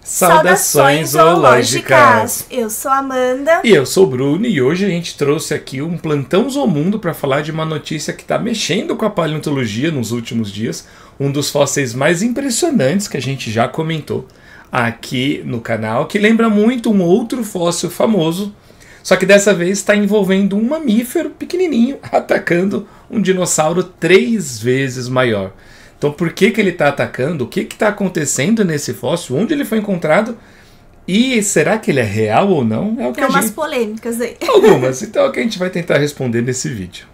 Saudações zoológicas! Eu sou a Amanda. E eu sou o Bruno, e hoje a gente trouxe aqui um plantão Zoomundo para falar de uma notícia que está mexendo com a paleontologia nos últimos dias, um dos fósseis mais impressionantes que a gente já comentou aqui no canal, que lembra muito um outro fóssil famoso, só que dessa vez está envolvendo um mamífero pequenininho atacando um dinossauro 3 vezes maior. Então por que ele está atacando? O que está acontecendo nesse fóssil? Onde ele foi encontrado? E será que ele é real ou não? É o que Tem umas polêmicas aí. Algumas. Então é o que a gente vai tentar responder nesse vídeo.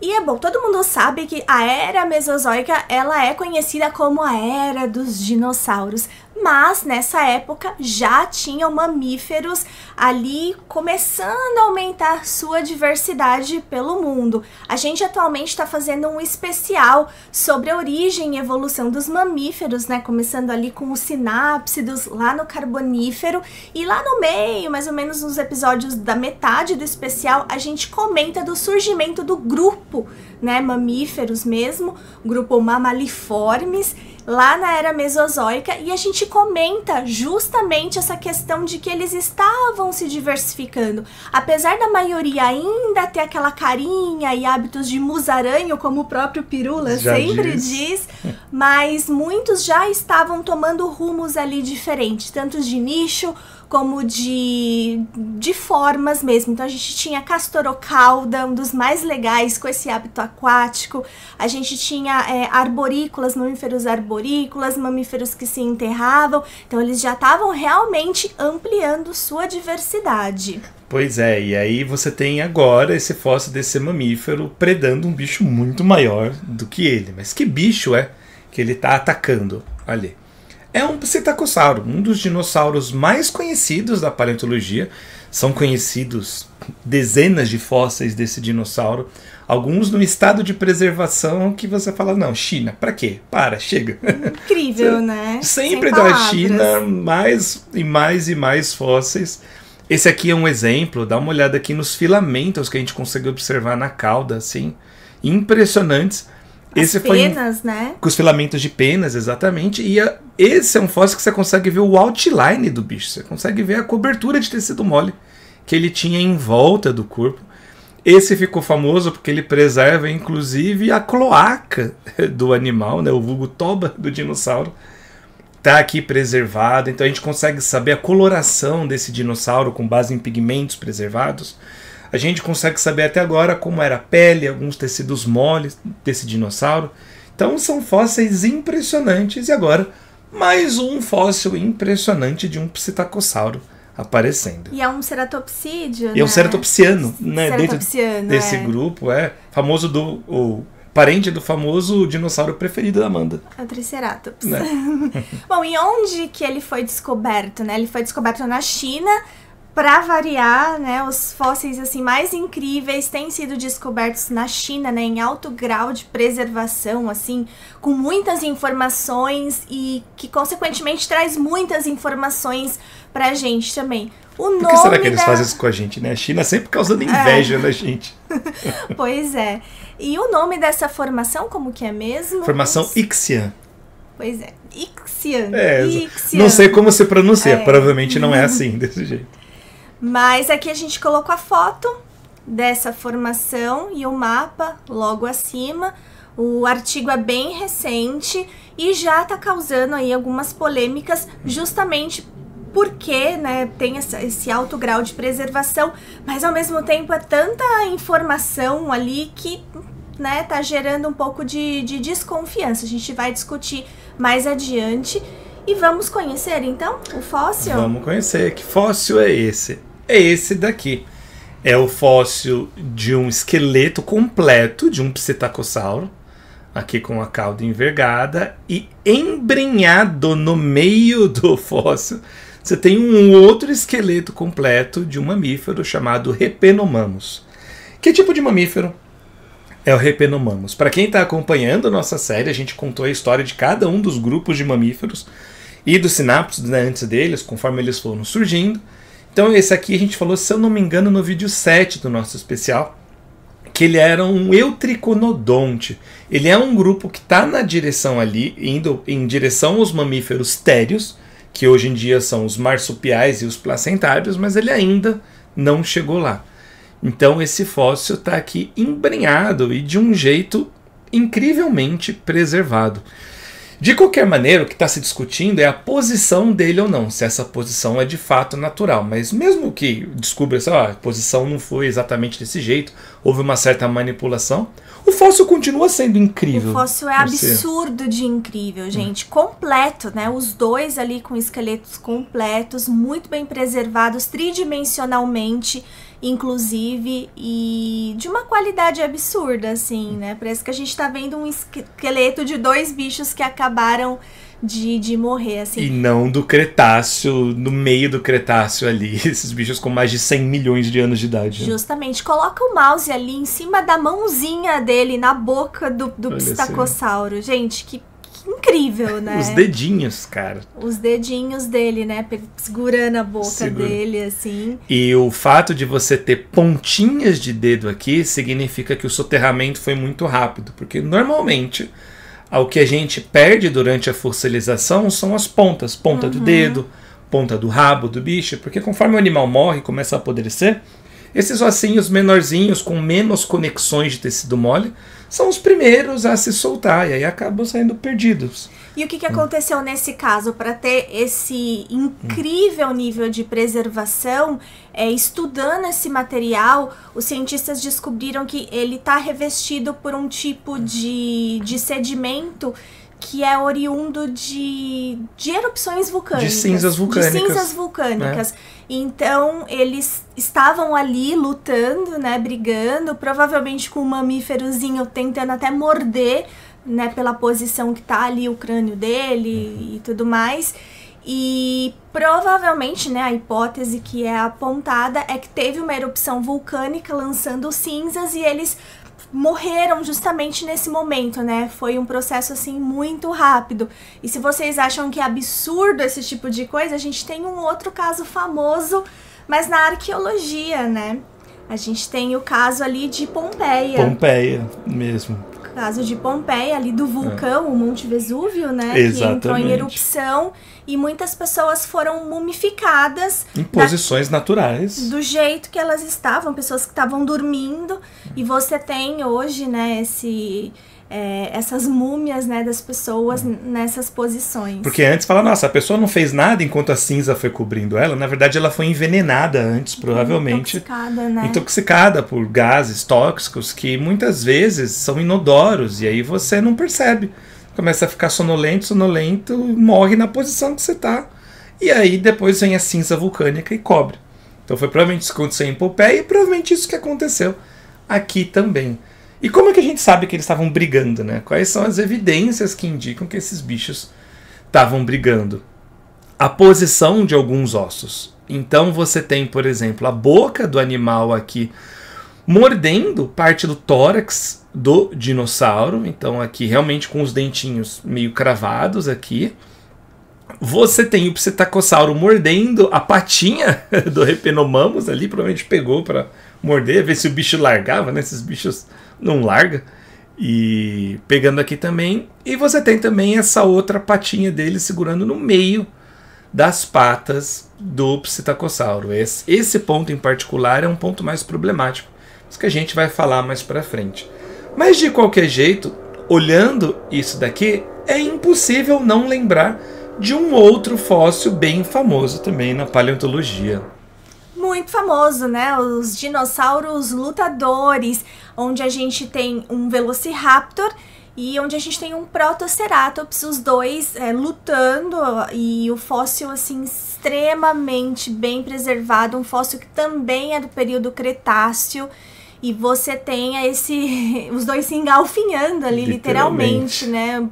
E é bom, todo mundo sabe que a Era Mesozoica, ela é conhecida como a Era dos Dinossauros. Mas nessa época já tinham mamíferos ali começando a aumentar sua diversidade pelo mundo. A gente atualmente está fazendo um especial sobre a origem e evolução dos mamíferos, né? Começando ali com os sinápsidos lá no Carbonífero. E lá no meio, mais ou menos nos episódios da metade do especial, a gente comenta do surgimento do grupo, né? Mamíferos mesmo, grupo Mammaliformes, lá na Era Mesozoica, e a gente comenta justamente essa questão de que eles estavam se diversificando. Apesar da maioria ainda ter aquela carinha e hábitos de musaranho, como o próprio Pirula sempre diz, mas muitos já estavam tomando rumos ali diferentes, tanto de nicho como de formas mesmo. Então a gente tinha Castorocauda, um dos mais legais, com esse hábito aquático. A gente tinha arborícolas, mamíferos arborícolas, mamíferos que se enterravam. Então eles já estavam realmente ampliando sua diversidade. Pois é, e aí você tem agora esse fóssil desse mamífero predando um bicho muito maior do que ele. Mas que bicho é que ele está atacando ali? É um psitacossauro, um dos dinossauros mais conhecidos da paleontologia. São conhecidos dezenas de fósseis desse dinossauro, alguns no estado de preservação que você fala, não, China, pra quê? Para, chega. Incrível, né? Sempre da China, mais e mais e mais fósseis. Esse aqui é um exemplo, dá uma olhada aqui nos filamentos que a gente consegue observar na cauda, assim, impressionantes. Esse penas, né? Com os filamentos de penas, exatamente. E esse é um fóssil que você consegue ver o outline do bicho. Você consegue ver a cobertura de tecido mole que ele tinha em volta do corpo. Esse ficou famoso porque ele preserva, inclusive, a cloaca do animal, né? O vulgo toba do dinossauro. Está aqui preservado. Então a gente consegue saber a coloração desse dinossauro com base em pigmentos preservados. A gente consegue saber até agora como era a pele, alguns tecidos moles desse dinossauro. Então são fósseis impressionantes. E agora, mais um fóssil impressionante de um psitacossauro aparecendo. E é um ceratopsídeo, né? É um ceratopsiano, né? Ceratopsiano, dentro desse grupo, famoso o parente do famoso dinossauro preferido da Amanda. É o Triceratops. Né? Bom, e onde que ele foi descoberto, né? Ele foi descoberto na China. Para variar, né, os fósseis assim mais incríveis têm sido descobertos na China, né, em alto grau de preservação, assim, com muitas informações e que consequentemente traz muitas informações pra gente também. Por que será que eles fazem isso com a gente, né? A China sempre causando inveja da gente. Pois é. E o nome dessa formação, como que é mesmo? Formação Ixian. Pois é, Ixian. Ixian. Não sei como se pronuncia, provavelmente não é assim, desse jeito. Mas aqui a gente colocou a foto dessa formação e o mapa logo acima. O artigo é bem recente e já está causando aí algumas polêmicas justamente porque, né, tem esse alto grau de preservação, mas ao mesmo tempo é tanta informação ali que, né, tá gerando um pouco de desconfiança. A gente vai discutir mais adiante. E vamos conhecer, então, o fóssil? Vamos conhecer. Que fóssil é esse? É esse daqui. É o fóssil de um esqueleto completo de um psitacossauro, aqui com a cauda envergada, e embrenhado no meio do fóssil, você tem um outro esqueleto completo de um mamífero chamado Repenomamus. Que tipo de mamífero é o Repenomamus? Para quem está acompanhando a nossa série, a gente contou a história de cada um dos grupos de mamíferos e dos sinápsidos, né, antes deles, conforme eles foram surgindo. Então esse aqui a gente falou, se eu não me engano, no vídeo 7 do nosso especial, que ele era um eutriconodonte. Ele é um grupo que está na direção ali, indo em direção aos mamíferos térios, que hoje em dia são os marsupiais e os placentários, mas ele ainda não chegou lá. Então esse fóssil está aqui embrenhado e de um jeito incrivelmente preservado. De qualquer maneira, o que está se discutindo é a posição dele ou não, se essa posição é de fato natural. Mas mesmo que descubra-se, a posição não foi exatamente desse jeito, houve uma certa manipulação, o fóssil continua sendo incrível. O fóssil é absurdo de incrível, gente. Completo, né? Os dois ali com esqueletos completos, muito bem preservados, tridimensionalmente, inclusive, e de uma qualidade absurda, assim, né? Parece que a gente tá vendo um esqueleto de dois bichos que acabaram de morrer, assim. E não do Cretáceo, no meio do Cretáceo ali, esses bichos com mais de 100 milhões de anos de idade. Justamente. Coloca o mouse ali em cima da mãozinha dele, na boca do psitacossauro. Gente, que incrível, né? Os dedinhos, cara. Os dedinhos dele, né? Segurando a boca dele, assim. E o fato de você ter pontinhas de dedo aqui significa que o soterramento foi muito rápido. Porque normalmente, o que a gente perde durante a fossilização são as pontas. Ponta do dedo, ponta do rabo do bicho. Porque conforme o animal morre e começa a apodrecer, esses ossinhos menorzinhos, com menos conexões de tecido mole, são os primeiros a se soltar e aí acabam saindo perdidos. E o que aconteceu nesse caso? Para ter esse incrível nível de preservação, estudando esse material, os cientistas descobriram que ele está revestido por um tipo de sedimento que é oriundo de erupções vulcânicas. De cinzas vulcânicas. De cinzas vulcânicas. Então, eles estavam ali lutando, né, brigando, provavelmente com um mamíferozinho tentando até morder, né, pela posição que tá ali o crânio dele e tudo mais. E provavelmente, né, a hipótese que é apontada é que teve uma erupção vulcânica lançando cinzas e eles morreram justamente nesse momento, né? Foi um processo, assim, muito rápido. E se vocês acham que é absurdo esse tipo de coisa, a gente tem um outro caso famoso, mas na arqueologia, né? A gente tem o caso ali de Pompeia. Pompeia, mesmo. O caso de Pompeia, ali do vulcão, o Monte Vesúvio, né? Exatamente. Que entrou em erupção e muitas pessoas foram mumificadas. Em posições naturais. Do jeito que elas estavam, pessoas que estavam dormindo. E você tem hoje, né, essas múmias, né, das pessoas nessas posições. Porque antes fala, nossa, a pessoa não fez nada enquanto a cinza foi cobrindo ela. Na verdade, ela foi envenenada antes, provavelmente. Intoxicada, né? Intoxicada por gases tóxicos que muitas vezes são inodoros. E aí você não percebe. Começa a ficar sonolento, morre na posição que você tá. E aí depois vem a cinza vulcânica e cobre. Então foi provavelmente isso que aconteceu em Pompeia e provavelmente isso que aconteceu aqui também. E como é que a gente sabe que eles estavam brigando, né? Quais são as evidências que indicam que esses bichos estavam brigando? A posição de alguns ossos. Então você tem, por exemplo, a boca do animal aqui mordendo parte do tórax do dinossauro. Então aqui realmente com os dentinhos meio cravados aqui. Você tem o psitacossauro mordendo a patinha do Repenomamus ali, provavelmente pegou para morder, ver se o bicho largava, né? Esses bichos não largam. E pegando aqui também. E você tem também essa outra patinha dele segurando no meio das patas do psitacossauro. Esse ponto em particular é um ponto mais problemático, isso que a gente vai falar mais para frente. Mas de qualquer jeito, olhando isso daqui, é impossível não lembrar de um outro fóssil bem famoso também na paleontologia. Muito famoso, né? Os dinossauros lutadores, onde a gente tem um Velociraptor e onde a gente tem um Protoceratops, os dois lutando, e o fóssil, assim, extremamente bem preservado, um fóssil que também é do período Cretáceo, e você tem os dois se engalfinhando ali, literalmente, né?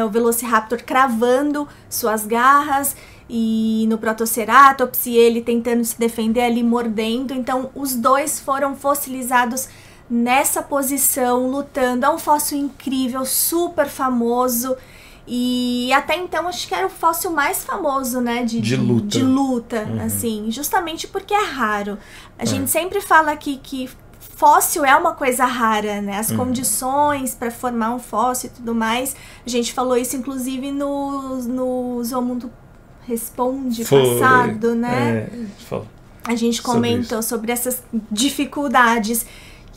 O Velociraptor cravando suas garras, e no Protoceratops, e ele tentando se defender ali, mordendo. Então, os dois foram fossilizados nessa posição, lutando. É um fóssil incrível, super famoso. E até então, acho que era o fóssil mais famoso, né? De luta, assim. Justamente porque é raro. A gente sempre fala aqui que fóssil é uma coisa rara, né? As condições para formar um fóssil e tudo mais. A gente falou isso, inclusive, no Zoomundo Responde passado, né? Falou. A gente comentou sobre essas dificuldades.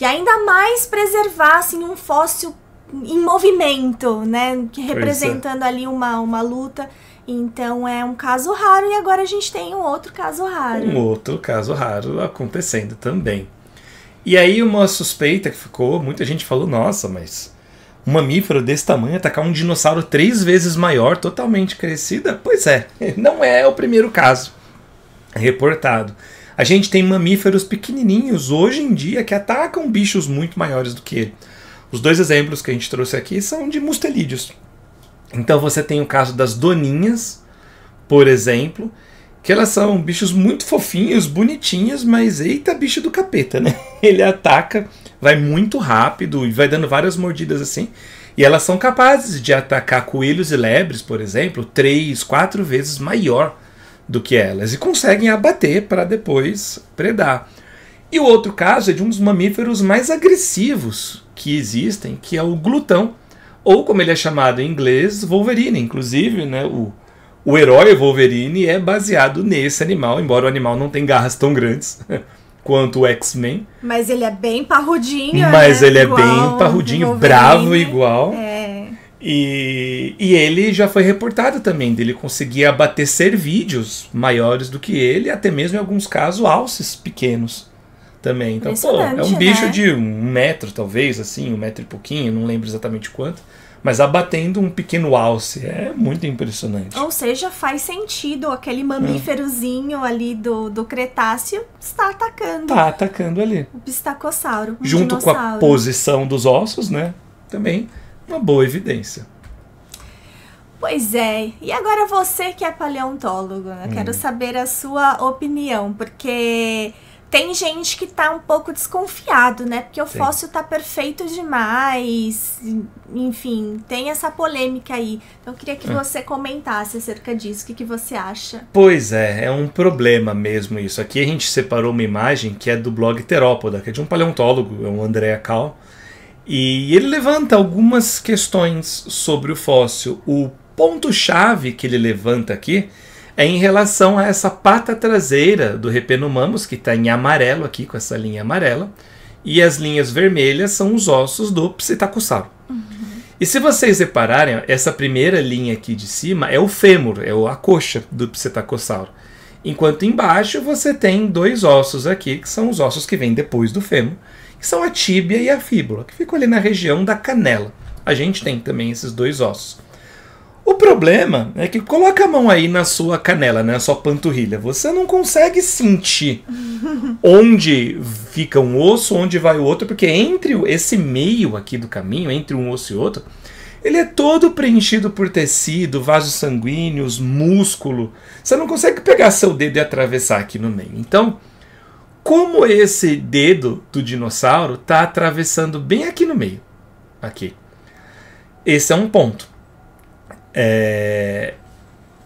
E ainda mais preservar assim, um fóssil em movimento, né? Que representando ali uma luta. Então é um caso raro e agora a gente tem um outro caso raro. Um outro caso raro acontecendo também. E aí uma suspeita que ficou, muita gente falou, nossa, mas um mamífero desse tamanho atacar um dinossauro 3 vezes maior, totalmente crescida? Pois é, não é o primeiro caso reportado. A gente tem mamíferos pequenininhos hoje em dia que atacam bichos muito maiores do que ele. Os 2 exemplos que a gente trouxe aqui são de mustelídeos. Então você tem o caso das doninhas, por exemplo, que elas são bichos muito fofinhos, bonitinhos, mas eita bicho do capeta, né? Ele ataca, vai muito rápido e vai dando várias mordidas assim. E elas são capazes de atacar coelhos e lebres, por exemplo, 3, 4 vezes maior do que elas. E conseguem abater para depois predar. E o outro caso é de um dos mamíferos mais agressivos que existem, que é o glutão. Ou como ele é chamado em inglês, Wolverine. Inclusive, né, o herói Wolverine é baseado nesse animal, embora o animal não tenha garras tão grandes quanto o X-Men. Mas ele é bem parrudinho, Mas né? ele é bem parrudinho, bravo igual. É. E ele já foi reportado também dele conseguir abater cervídeos maiores do que ele, até mesmo em alguns casos alces pequenos também. Então, é um bicho, né, de 1 metro, talvez, assim, 1 metro e pouquinho, não lembro exatamente quanto, mas abatendo um pequeno alce. É muito impressionante. Ou seja, faz sentido aquele mamíferozinho ali do Cretáceo está atacando. Tá atacando ali. O pistacossauro. Junto com a posição dos ossos, né? Também uma boa evidência. Pois é. E agora você que é paleontólogo, né? Quero saber a sua opinião, porque tem gente que tá um pouco desconfiado, né? Porque o fóssil tá perfeito demais. Enfim, tem essa polêmica aí. Então eu queria que você comentasse acerca disso. O que você acha? Pois é um problema mesmo isso. Aqui a gente separou uma imagem que é do blog Terópoda, que é de um paleontólogo, é o André Cal. E ele levanta algumas questões sobre o fóssil. O ponto-chave que ele levanta aqui é em relação a essa pata traseira do Repenomamus, que está em amarelo aqui, com essa linha amarela, e as linhas vermelhas são os ossos do Psittacossauro. E se vocês repararem, essa primeira linha aqui de cima é o fêmur, é a coxa do Psittacossauro. Enquanto embaixo você tem 2 ossos aqui, que são os ossos que vêm depois do fêmur, que são a tíbia e a fíbula, que ficam ali na região da canela. A gente tem também esses 2 ossos. O problema é que coloca a mão aí na sua canela, na sua panturrilha. Você não consegue sentir onde fica um osso, onde vai o outro, porque entre esse meio aqui do caminho, entre um osso e outro, ele é todo preenchido por tecido, vasos sanguíneos, músculo. Você não consegue pegar seu dedo e atravessar aqui no meio. Então, como esse dedo do dinossauro está atravessando bem aqui no meio, aqui. Esse é um ponto.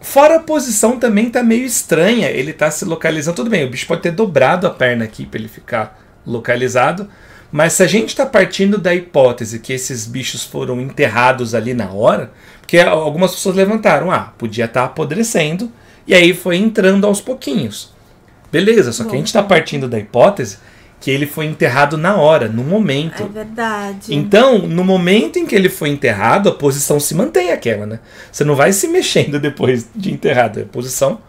Fora a posição também tá meio estranha. Ele tá se localizando. Tudo bem, o bicho pode ter dobrado a perna aqui para ele ficar localizado. Mas se a gente está partindo da hipótese que esses bichos foram enterrados ali na hora, porque algumas pessoas levantaram, podia estar apodrecendo, e aí foi entrando aos pouquinhos. Beleza, só que a gente está partindo da hipótese que ele foi enterrado na hora, no momento. É verdade. Então, no momento em que ele foi enterrado, a posição se mantém aquela, né? Você não vai se mexendo depois de enterrado, a posição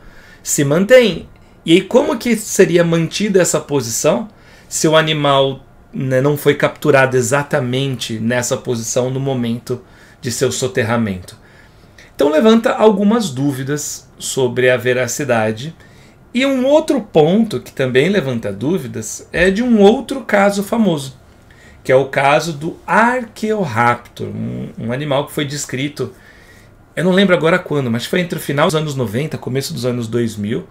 se mantém. E aí, como que seria mantida essa posição se o animal, né, não foi capturado exatamente nessa posição no momento de seu soterramento? Então, levanta algumas dúvidas sobre a veracidade. E um outro ponto que também levanta dúvidas é de um outro caso famoso, que é o caso do Archaeoraptor, um animal que foi descrito, eu não lembro agora quando, mas foi entre o final dos anos 90, começo dos anos 2000,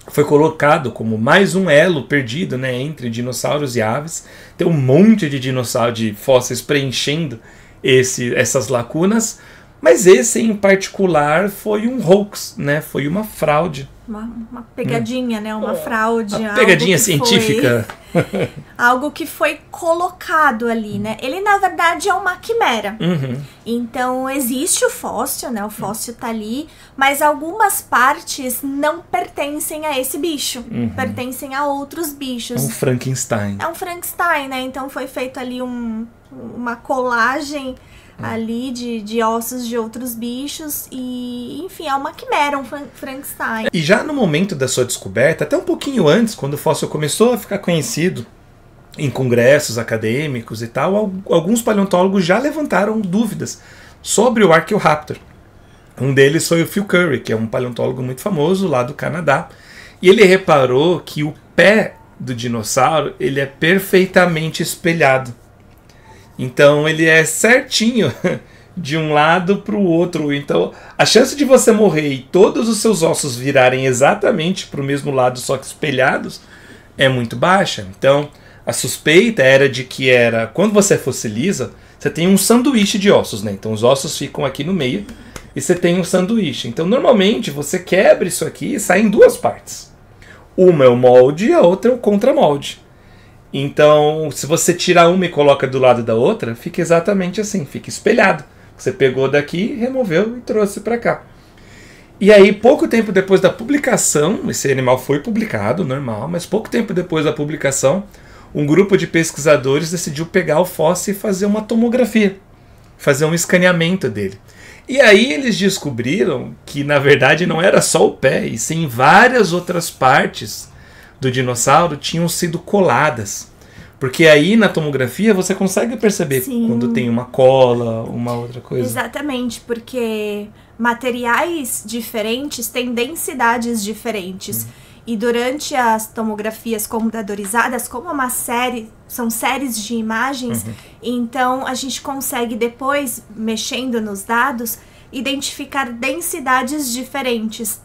foi colocado como mais um elo perdido, né, entre dinossauros e aves. Tem um monte de dinossauro, de fósseis preenchendo essas lacunas, Mas esse em particular foi um hoax, né? Foi uma fraude. Uma pegadinha, né? Uma fraude. Uma pegadinha científica. Algo que foi colocado ali, né? Ele, na verdade, é uma quimera. Então, existe o fóssil, né? O fóssil tá ali, mas algumas partes não pertencem a esse bicho. Pertencem a outros bichos. É um Frankenstein. É um Frankenstein, né? Então, foi feito ali uma colagem ali de ossos de outros bichos e, enfim, é uma quimera, um Frankenstein. E já no momento da sua descoberta, até um pouquinho antes, quando o fóssil começou a ficar conhecido em congressos acadêmicos e tal, alguns paleontólogos já levantaram dúvidas sobre o Archaeoraptor. Um deles foi o Phil Currie, que é um paleontólogo muito famoso lá do Canadá, e ele reparou que o pé do dinossauro ele é perfeitamente espelhado. Então ele é certinho de um lado para o outro. Então a chance de você morrer e todos os seus ossos virarem exatamente para o mesmo lado, só que espelhados, é muito baixa. Então a suspeita era de que quando você fossiliza, você tem um sanduíche de ossos, né? Então os ossos ficam aqui no meio e você tem um sanduíche. Então normalmente você quebra isso aqui e sai em duas partes. Uma é o molde e a outra é o contramolde. Então, se você tirar uma e coloca do lado da outra, fica exatamente assim, fica espelhado. Você pegou daqui, removeu e trouxe para cá. E aí, pouco tempo depois da publicação, esse animal foi publicado, normal, mas pouco tempo depois da publicação, um grupo de pesquisadores decidiu pegar o fóssil e fazer uma tomografia, fazer um escaneamento dele. E aí eles descobriram que, na verdade, não era só o pé, e sim várias outras partes do dinossauro tinham sido coladas. Porque aí na tomografia você consegue perceber quando tem uma cola, uma outra coisa. Exatamente, porque materiais diferentes têm densidades diferentes. E durante as tomografias computadorizadas, como é uma série, são séries de imagens, então a gente consegue depois, mexendo nos dados, identificar densidades diferentes.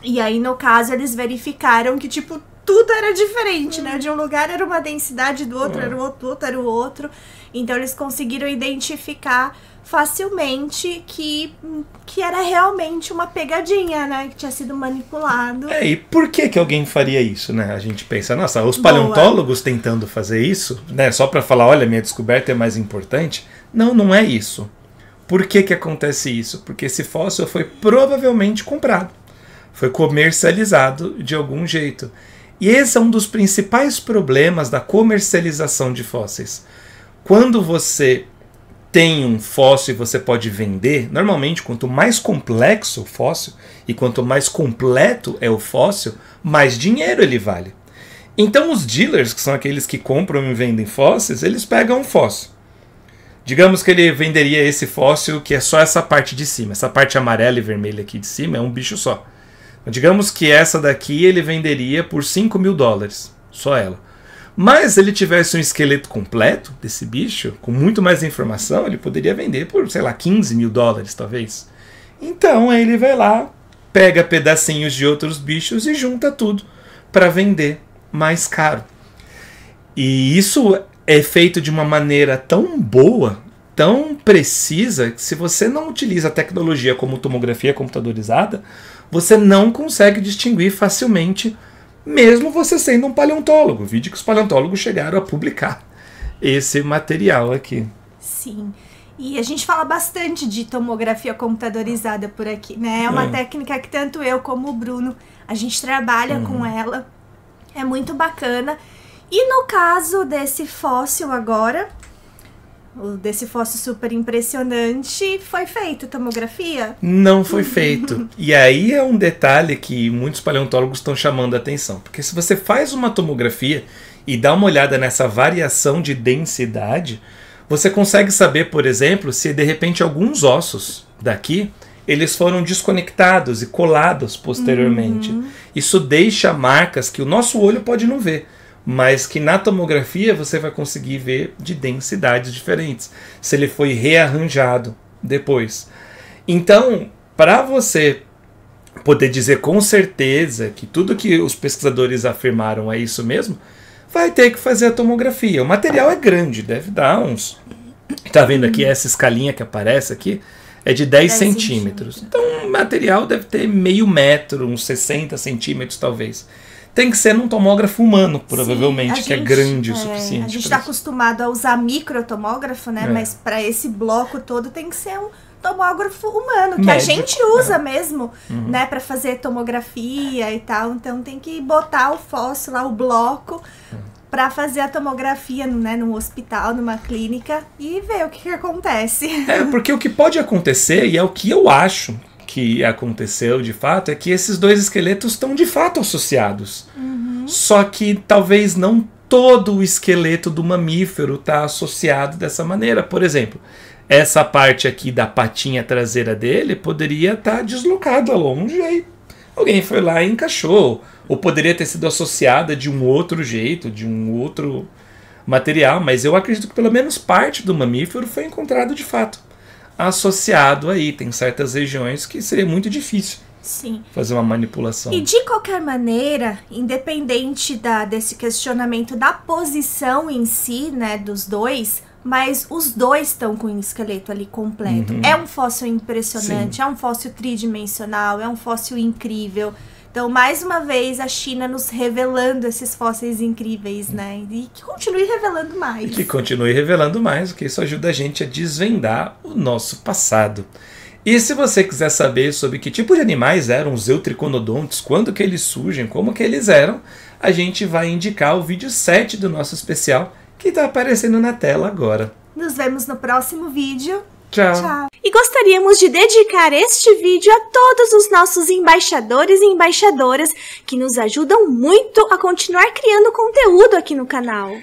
E aí, no caso, eles verificaram que, tipo, tudo era diferente, né? De um lugar era uma densidade, do outro era o outro, do outro era o outro. Então eles conseguiram identificar facilmente que era realmente uma pegadinha, né? Que tinha sido manipulado. E por que alguém faria isso, né? A gente pensa, nossa, os paleontólogos tentando fazer isso, né? Só para falar, olha, minha descoberta é mais importante. Não, não é isso. Por que acontece isso? Porque esse fóssil foi provavelmente comprado. Foi comercializado de algum jeito. E esse é um dos principais problemas da comercialização de fósseis. Quando você tem um fóssil e você pode vender, normalmente quanto mais complexo o fóssil e quanto mais completo é o fóssil, mais dinheiro ele vale. Então os dealers, que são aqueles que compram e vendem fósseis, eles pegam um fóssil. Digamos que ele venderia esse fóssil que é só essa parte de cima. Essa parte amarela e vermelha aqui de cima é um bicho só. Digamos que essa daqui ele venderia por $5.000, só ela. Mas se ele tivesse um esqueleto completo desse bicho, com muito mais informação, ele poderia vender por, sei lá, $15.000 talvez. Então aí ele vai lá, pega pedacinhos de outros bichos e junta tudo para vender mais caro. E isso é feito de uma maneira tão boa, tão precisa, que se você não utiliza a tecnologia como tomografia computadorizada, você não consegue distinguir facilmente, mesmo você sendo um paleontólogo. Vídeo que os paleontólogos chegaram a publicar esse material aqui. Sim. E a gente fala bastante de tomografia computadorizada por aqui, né? É uma técnica que tanto eu como o Bruno, a gente trabalha com ela. É muito bacana. E no caso desse fóssil agora, desse fóssil super impressionante, foi feito tomografia? Não foi feito. E aí é um detalhe que muitos paleontólogos estão chamando a atenção. Porque se você faz uma tomografia e dá uma olhada nessa variação de densidade, você consegue saber, por exemplo, se de repente alguns ossos daqui eles foram desconectados e colados posteriormente. Isso deixa marcas que o nosso olho pode não ver, mas que na tomografia você vai conseguir ver de densidades diferentes, se ele foi rearranjado depois. Então, para você poder dizer com certeza que tudo que os pesquisadores afirmaram é isso mesmo, vai ter que fazer a tomografia. O material é grande, deve dar uns... Tá vendo aqui essa escalinha que aparece aqui? é de 10 centímetros. Então o material deve ter meio metro, uns 60 centímetros talvez. Tem que ser num tomógrafo humano, provavelmente, que é grande o suficiente. A gente está acostumado a usar microtomógrafo, né? Mas para esse bloco todo tem que ser um tomógrafo humano, que médico, a gente usa mesmo, né? Para fazer tomografia e tal. Então tem que botar o fóssil lá, o bloco, para fazer a tomografia, né? Num hospital, numa clínica e ver o que acontece. Porque o que pode acontecer, e é o que eu acho que aconteceu de fato, é que esses dois esqueletos estão de fato associados. Só que talvez não todo o esqueleto do mamífero está associado dessa maneira. Por exemplo, essa parte aqui da patinha traseira dele poderia estar deslocada longe, e aí alguém foi lá e encaixou. Ou poderia ter sido associada de um outro jeito, de um outro material, mas eu acredito que pelo menos parte do mamífero foi encontrado de fato associado aí. Tem certas regiões que seria muito difícil fazer uma manipulação. E de qualquer maneira, independente desse questionamento da posição em si, né, dos dois, mas os dois estão com o esqueleto ali completo. É um fóssil impressionante, é um fóssil tridimensional, é um fóssil incrível. Então, mais uma vez, a China nos revelando esses fósseis incríveis, né? E que continue revelando mais. E que continue revelando mais, porque isso ajuda a gente a desvendar o nosso passado. E se você quiser saber sobre que tipo de animais eram os eutriconodontos, quando que eles surgem, como que eles eram, a gente vai indicar o vídeo 7 do nosso especial, que está aparecendo na tela agora. Nos vemos no próximo vídeo. Tchau. Tchau. E gostaríamos de dedicar este vídeo a todos os nossos embaixadores e embaixadoras que nos ajudam muito a continuar criando conteúdo aqui no canal.